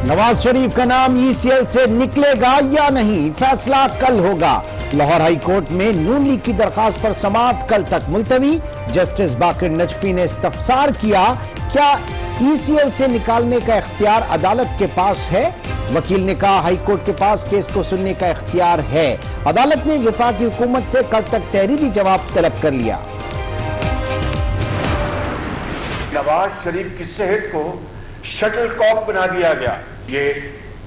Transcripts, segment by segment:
نواز شریف کا نام ECL سے نکلے گا یا نہیں، فیصلہ کل ہوگا۔ لاہور ہائی کورٹ میں نون لیگ کی درخواست پر سماعت کل تک ملتوی۔ جسٹس باقر نجفی نے استفسار کیا، کیا ECL سے نکالنے کا اختیار عدالت کے پاس ہے؟ وکیل نے کہا ہائی کورٹ کے پاس کیس کو سننے کا اختیار ہے۔ عدالت نے وفاقی حکومت سے کل تک تحریری جواب طلب کر لیا۔ نواز شریف کی صحت کو شٹل کاک بنا دیا گیا۔ یہ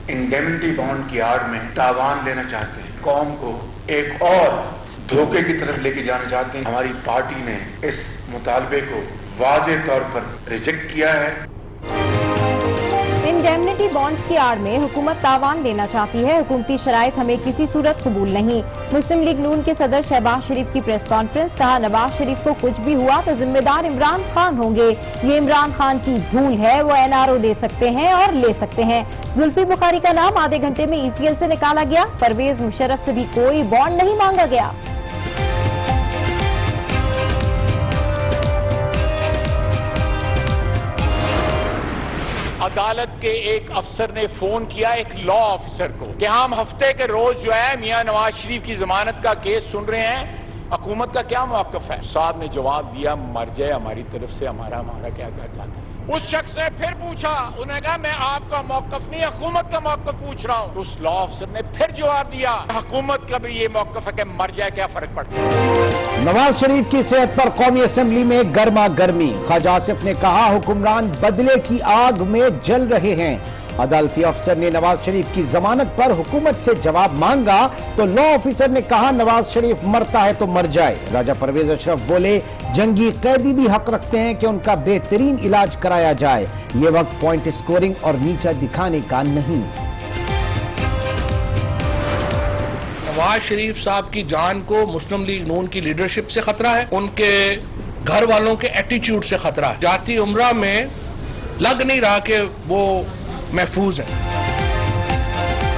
انڈیمنٹی بانڈ کی آڑ میں تاوان لینا چاہتے ہیں، قوم کو ایک اور دھوکے کی طرف لے کے جانا چاہتے ہیں۔ ہماری پارٹی نے اس مطالبے کو واضح طور پر ریجیکٹ کیا ہے۔ انڈیمنٹی بانڈز کی آڑ میں حکومت تاوان لینا چاہتی ہے، حکومتی شرائط ہمیں کسی صورت قبول نہیں۔ مسلم لیگ نون کے صدر شہباز شریف کی پریس کانفرنس، کہا نواز شریف کو کچھ بھی ہوا تو ذمہ دار عمران خان ہوں گے، یہ عمران خان کی بھول ہے، وہ NRO دے سکتے ہیں اور لے سکتے ہیں۔ زلفی بخاری کا نام آدھے گھنٹے میں ECL سے نکالا گیا، پرویز مشرف سے بھی کوئی بانڈ نہیں مانگا گیا۔ عدالت کے ایک افسر نے فون کیا ایک لا آفیسر کو کہ ہم ہفتے کے روز جو ہے میاں نواز شریف کی ضمانت کا کیس سن رہے ہیں، حکومت کا کیا موقف ہے؟ صاحب نے جواب دیا مر جائے ہماری طرف سے، ہمارا کیا کہتا ہے۔ اس شخص نے پھر پوچھا، انہوں نے کہا میں آپ کا موقف نہیں حکومت کا موقف پوچھ رہا ہوں۔ اس لا آفیسر نے پھر جواب دیا حکومت کا بھی یہ موقف ہے کہ مر جائے کیا فرق پڑتا ہے۔ نواز شریف کی صحت پر قومی اسمبلی میں گرما گرمی، خواجہ آصف نے کہا حکمران بدلے کی آگ میں جل رہے ہیں۔ عدالتی افسر نے نواز شریف کی ضمانت پر حکومت سے جواب مانگا تو لا آفیسر نے کہا نواز شریف مرتا ہے تو مر جائے۔ راجہ پرویز اشرف بولے جنگی قیدی بھی حق رکھتے ہیں کہ ان کا بہترین علاج کرایا جائے، یہ وقت پوائنٹ سکورنگ اور نیچا دکھانے کا نہیں۔ نواز شریف صاحب کی جان کو مسلم لیگ نون کی لیڈرشپ سے خطرہ ہے، ان کے گھر والوں کے ایٹیچیوڈ سے خطرہ ہے۔ جاتی عمرہ میں لگ نہیں رہا کہ وہ محفوظ ہے۔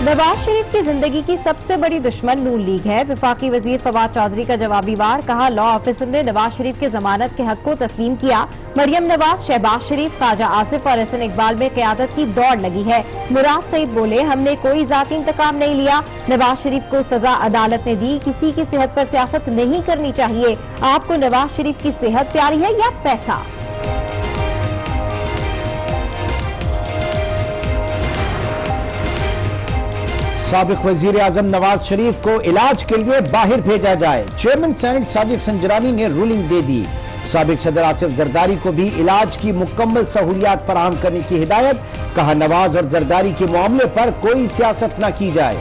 نواز شریف کی زندگی کی سب سے بڑی دشمن نون لیگ ہے، وفاقی وزیر فواد چودھری کا جوابی وار، کہا لا آفیسر نے نواز شریف کے ضمانت کے حق کو تسلیم کیا۔ مریم نواز، شہباز شریف، خواجہ آصف اور حسن اقبال میں قیادت کی دوڑ لگی ہے۔ مراد سعید بولے ہم نے کوئی ذاتی انتقام نہیں لیا، نواز شریف کو سزا عدالت نے دی، کسی کی صحت پر سیاست نہیں کرنی چاہیے۔ آپ کو نواز شریف کی صحت پیاری ہے یا پیسہ؟ سابق وزیر اعظم نواز شریف کو علاج کے لیے باہر بھیجا جائے، چیئرمین سینٹ صادق سنجرانی نے رولنگ دے دی۔ سابق صدر آصف زرداری کو بھی علاج کی مکمل سہولیات فراہم کرنے کی ہدایت، کہا نواز اور زرداری کے معاملے پر کوئی سیاست نہ کی جائے۔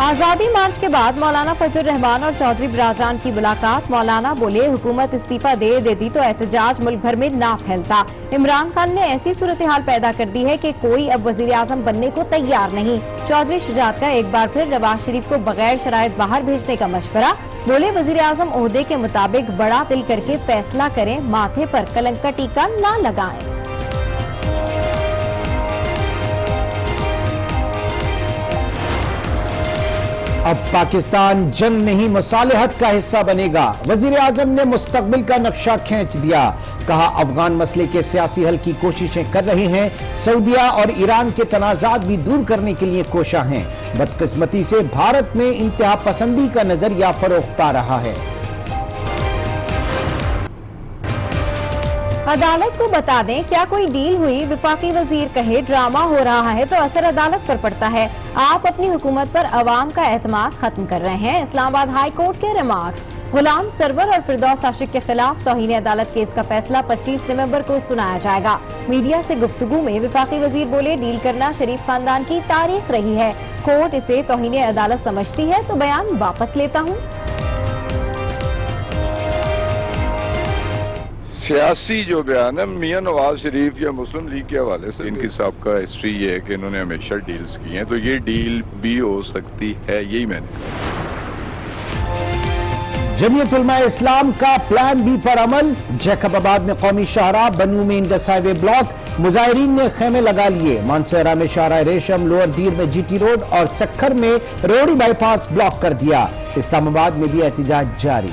آزادی مارچ کے بعد مولانا فضل الرحمان اور چودھری براجان کی ملاقات، مولانا بولے حکومت استعفیٰ دے دیتی تو احتجاج ملک بھر میں نہ پھیلتا۔ عمران خان نے ایسی صورتحال پیدا کر دی ہے کہ کوئی اب وزیر اعظم بننے کو تیار نہیں۔ چودھری شجاعت کا ایک بار پھر نواز شریف کو بغیر شرائط باہر بھیجنے کا مشورہ، بولے وزیر اعظم عہدے کے مطابق بڑا دل کر کے فیصلہ کریں، ماتھے پر کلنک کا ٹیکا نہ لگائیں۔ اب پاکستان جنگ نہیں مصالحت کا حصہ بنے گا، وزیر اعظم نے مستقبل کا نقشہ کھینچ دیا، کہا افغان مسئلے کے سیاسی حل کی کوششیں کر رہے ہیں، سعودیہ اور ایران کے تنازعات بھی دور کرنے کے لیے کوشاں ہیں، بدقسمتی سے بھارت میں انتہا پسندی کا نظریہ فروغ پا رہا ہے۔ عدالت کو بتا دیں کیا کوئی ڈیل ہوئی، وفاقی وزیر کہے ڈرامہ ہو رہا ہے تو اثر عدالت پر پڑتا ہے، آپ اپنی حکومت پر عوام کا اعتماد ختم کر رہے ہیں، اسلام آباد ہائی کورٹ کے ریمارکس۔ غلام سرور اور فردوس عاشق کے خلاف توہین عدالت کیس کا فیصلہ 25 نومبر کو سنایا جائے گا۔ میڈیا سے گفتگو میں وفاقی وزیر بولے ڈیل کرنا شریف خاندان کی تاریخ رہی ہے، کورٹ اسے توہین عدالت سمجھتی ہے تو بیان واپس لیتا ہوں۔ سیاسی جو بیان ہے میاں نواز شریف یا مسلم لیگ کے حوالے سے ان کی سابقہ ہسٹری یہ ہے کہ انہوں نے ہمیشہ ڈیلز کی ہیں، تو یہ ڈیل بھی ہو سکتی ہے، یہی میں نے کہا۔ جمعیت علماء اسلام کا پلان بی پر عمل، جیکب آباد میں قومی شاہراہ، بنو میں انڈس ہائی وے بلاک، مظاہرین نے خیمے لگا لیے، مانسہرہ میں شاہراہ ریشم، لوور دیر میں جی ٹی روڈ اور سکھر میں روڑی بائی پاس بلاک کر دیا، اسلام آباد میں بھی احتجاج جاری۔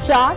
4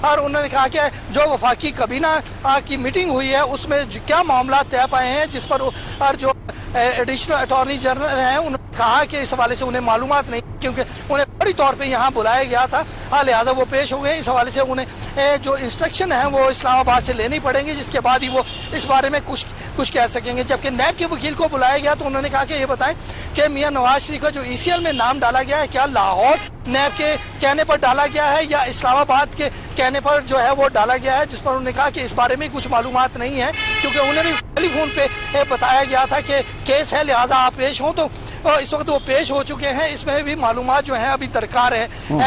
اور انہوں نے کہا کہ جو وفاقی کابینہ کی میٹنگ ہوئی ہے اس میں کیا معاملات طے پائے ہیں، جس پر اور جو ایڈیشنل اٹارنی جنرل ہیں انہوں نے کہا کہ اس حوالے سے انہیں معلومات نہیں، کیونکہ انہیں بڑی طور پہ یہاں بلایا گیا تھا، لہٰذا وہ پیش ہو گئے۔ اس حوالے سے انہیں جو انسٹرکشن ہیں وہ اسلام آباد سے لینی پڑیں گی، جس کے بعد ہی وہ اس بارے میں کچھ کہہ سکیں گے۔ جبکہ نیب کے وکیل کو بلایا گیا تو انہوں نے کہا کہ یہ بتائیں کہ میاں نواز شریف کا جو ECL میں نام ڈالا گیا ہے کیا لاہور نیب کے کہنے پر ڈالا گیا ہے یا اسلام آباد کے کہنے پر جو ہے وہ ڈالا گیا ہے، جس پر انہوں نے کہا کہ اس بارے میں کچھ معلومات نہیں ہے، کیونکہ انہیں بھی ٹیلی فون پہ بتایا گیا تھا کہ کیس ہے لہٰذا آپ پیش ہوں، تو اس وقت وہ پیش ہو چکے ہیں، اس میں بھی معلومات جو ہیں ابھی درکار ہے۔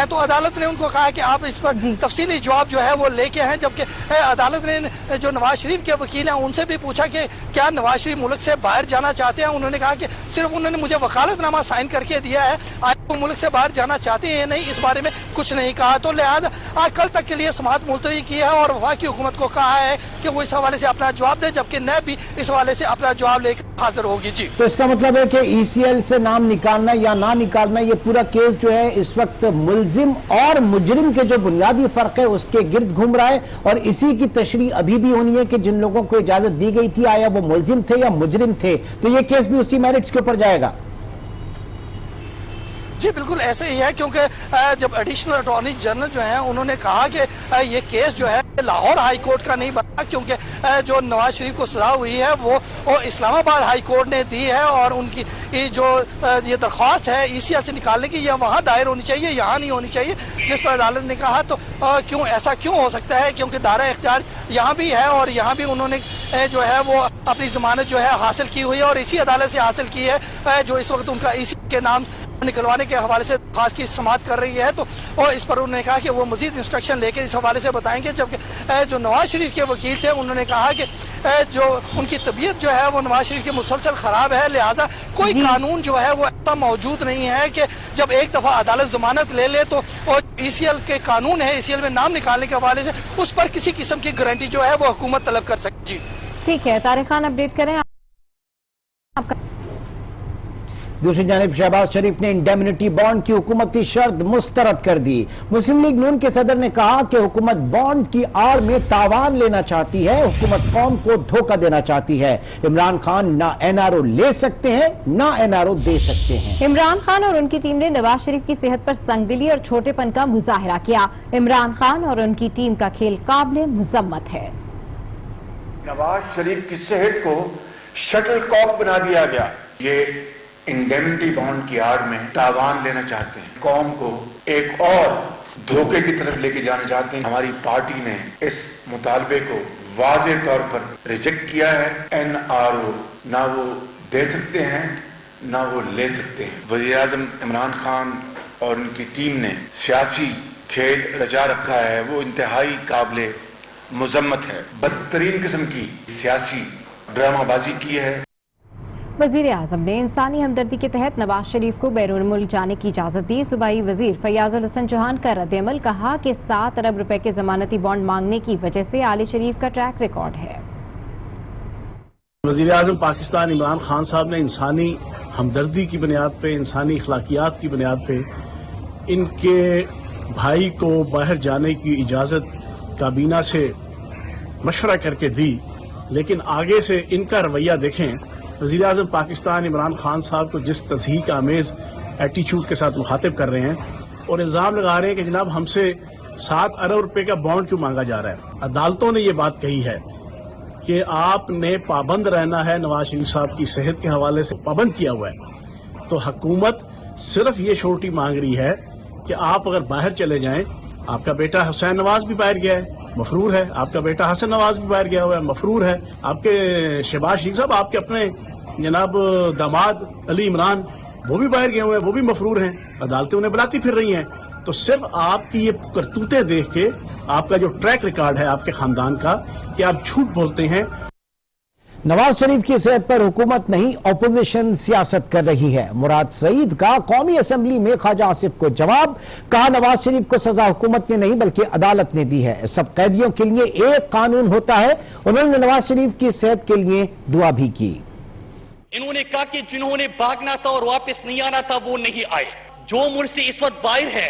تو عدالت نے ان کو کہا کہ آپ اس پر تفصیلی جواب جو ہے وہ لے کے ہیں، جبکہ عدالت نے جو نواز شریف کے وکیل ہیں ان سے بھی پوچھا کہ کیا نواز شریف ملک سے باہر جانا چاہتے ہیں، انہوں نے کہا کہ صرف انہوں نے مجھے وکالت نامہ سائن کر کے دیا ہے، وہ ملک سے باہر جانا چاہتے ہیں نہیں، اس بارے میں کچھ نہیں کہا۔ تو لہٰذا کل تک کے لیے سماعت ملتوی کی ہے اور وفاقی حکومت کو کہا ہے کہ وہ اس حوالے سے اپنا جواب دے، جبکہ نیب بھی اس حوالے سے اپنا جواب لے کر حاضر ہوگی۔ جی تو اس کا مطلب ہے کہ ECL سے نام نکالنا یا نہ نکالنا، یہ پورا کیس جو ہے اس وقت ملزم اور مجرم کے جو بنیادی فرق ہے اس کے گرد گھوم رہا ہے، اور اسی کی تشریح ابھی بھی ہونی ہے کہ جن لوگوں کو اجازت دی گئی تھی آیا وہ ملزم تھے یا مجرم تھے، تو یہ کیس بھی اسی میرٹس کے اوپر جائے گا۔ جی بالکل ایسے ہی ہے، کیونکہ جب ایڈیشنل اٹارنی جنرل جو ہیں انہوں نے کہا کہ یہ کیس جو ہے لاہور ہائی کورٹ کا نہیں بنا، کیونکہ جو نواز شریف کو سزا ہوئی ہے وہ اسلام آباد ہائی کورٹ نے دی ہے، اور ان کی جو یہ درخواست ہے ECL سے نکالنے کی یہ وہاں دائر ہونی چاہیے، یہاں نہیں ہونی چاہیے، جس پر عدالت نے کہا تو ایسا کیوں ہو سکتا ہے، کیونکہ دائرہ اختیار یہاں بھی ہے اور یہاں بھی انہوں نے جو ہے وہ اپنی ضمانت جو ہے حاصل کی ہوئی ہے اور اسی عدالت سے حاصل کی ہے جو اس وقت ان کا ECL کے نام نکلوانے کے حوالے سے خاص کی سماعت کر رہی ہے۔ تو اس پر انہوں نے کہا کہ وہ مزید انسٹرکشن لے کے اس حوالے سے بتائیں گے، جبکہ جو نواز شریف کے وکیل تھے انہوں نے کہا کہ جو ان کی طبیعت جو ہے وہ نواز شریف کی مسلسل خراب ہے، لہٰذا کوئی قانون جو ہے وہ ایسا موجود نہیں ہے کہ جب ایک دفعہ عدالت ضمانت لے لے تو ECL کے قانون ہے ECL میں نام نکالنے کے حوالے سے اس پر کسی قسم کی گارنٹی جو ہے وہ حکومت طلب کر سکے۔ جی ٹھیک ہے، طارق خان اپڈیٹ کریں۔ دوسری جانب شہباز شریف نے انڈیمنٹی بانڈ کی حکومتی شرط مسترد کر دی۔ مسلم لیگ نون کے صدر نے کہا کہ حکومت بانڈ کی آڑ میں تاوان لینا چاہتی ہے، حکومت قوم کو دھوکہ دینا چاہتی ہے۔ عمران خان نہ NRO لے سکتے ہیں نہ NRO دے سکتے ہیں۔ عمران خان اور ان کی ٹیم نے نواز شریف کی صحت پر سنگ دلی اور چھوٹے پن کا مظاہرہ کیا۔ عمران خان اور ان کی ٹیم کا کھیل قابل مذمت ہے۔ نواز شریف کی صحت کو شٹل کاک بنا دیا گیا، یہ انڈیمنٹی بانڈ کی آڑ میں تاوان لینا چاہتے ہیں، قوم کو ایک اور دھوکے کی طرف لے کے جانا چاہتے ہیں۔ ہماری پارٹی نے اس مطالبے کو واضح طور پر ریجیکٹ کیا ہے۔ NRO نہ وہ دے سکتے ہیں نہ وہ لے سکتے ہیں۔ وزیر اعظم عمران خان اور ان کی ٹیم نے سیاسی کھیل رچا رکھا ہے، وہ انتہائی قابل مذمت ہے، بدترین قسم کی سیاسی ڈرامہ بازی کی ہے۔ وزیر اعظم نے انسانی ہمدردی کے تحت نواز شریف کو بیرون ملک جانے کی اجازت دی۔ صوبائی وزیر فیاض الحسن چوہان کا رد عمل، کہا کہ 7 ارب روپے کے ضمانتی بانڈ مانگنے کی وجہ سے آل شریف کا ٹریک ریکارڈ ہے۔ وزیر اعظم پاکستان عمران خان صاحب نے انسانی ہمدردی کی بنیاد پہ، انسانی اخلاقیات کی بنیاد پہ ان کے بھائی کو باہر جانے کی اجازت کابینہ سے مشورہ کر کے دی، لیکن آگے سے ان کا رویہ دیکھیں۔ وزیر اعظم پاکستان عمران خان صاحب کو جس تضحیک آمیز ایٹیچیوڈ کے ساتھ مخاطب کر رہے ہیں اور الزام لگا رہے ہیں کہ جناب ہم سے 7 ارب روپے کا بانڈ کیوں مانگا جا رہا ہے۔ عدالتوں نے یہ بات کہی ہے کہ آپ نے پابند رہنا ہے، نواز شریف صاحب کی صحت کے حوالے سے پابند کیا ہوا ہے، تو حکومت صرف یہ شورٹی مانگ رہی ہے کہ آپ اگر باہر چلے جائیں، آپ کا بیٹا حسین نواز بھی باہر گیا ہے، مفرور ہے، آپ کا بیٹا حسن نواز بھی باہر گیا ہوا ہے، مفرور ہے، آپ کے شہباز شریف صاحب، آپ کے اپنے جناب داماد علی عمران وہ بھی باہر گئے ہوئے ہیں، وہ بھی مفرور ہیں، عدالتیں انہیں بلاتی پھر رہی ہیں۔ تو صرف آپ کی یہ کرتوتیں دیکھ کے، آپ کا جو ٹریک ریکارڈ ہے آپ کے خاندان کا کہ آپ جھوٹ بولتے ہیں۔ نواز شریف کی صحت پر حکومت نہیں اپوزیشن سیاست کر رہی ہے، مراد سعید کا قومی اسمبلی میں خواجہ آصف کو جواب، کہا نواز شریف کو سزا حکومت نے نہیں بلکہ عدالت نے دی ہے، سب قیدیوں کے لیے ایک قانون ہوتا ہے۔ انہوں نے نواز شریف کی صحت کے لیے دعا بھی کی۔ انہوں نے کہا کہ جنہوں نے بھاگنا تھا اور واپس نہیں آنا تھا وہ نہیں آئے، جو ملک سے اس وقت باہر ہے،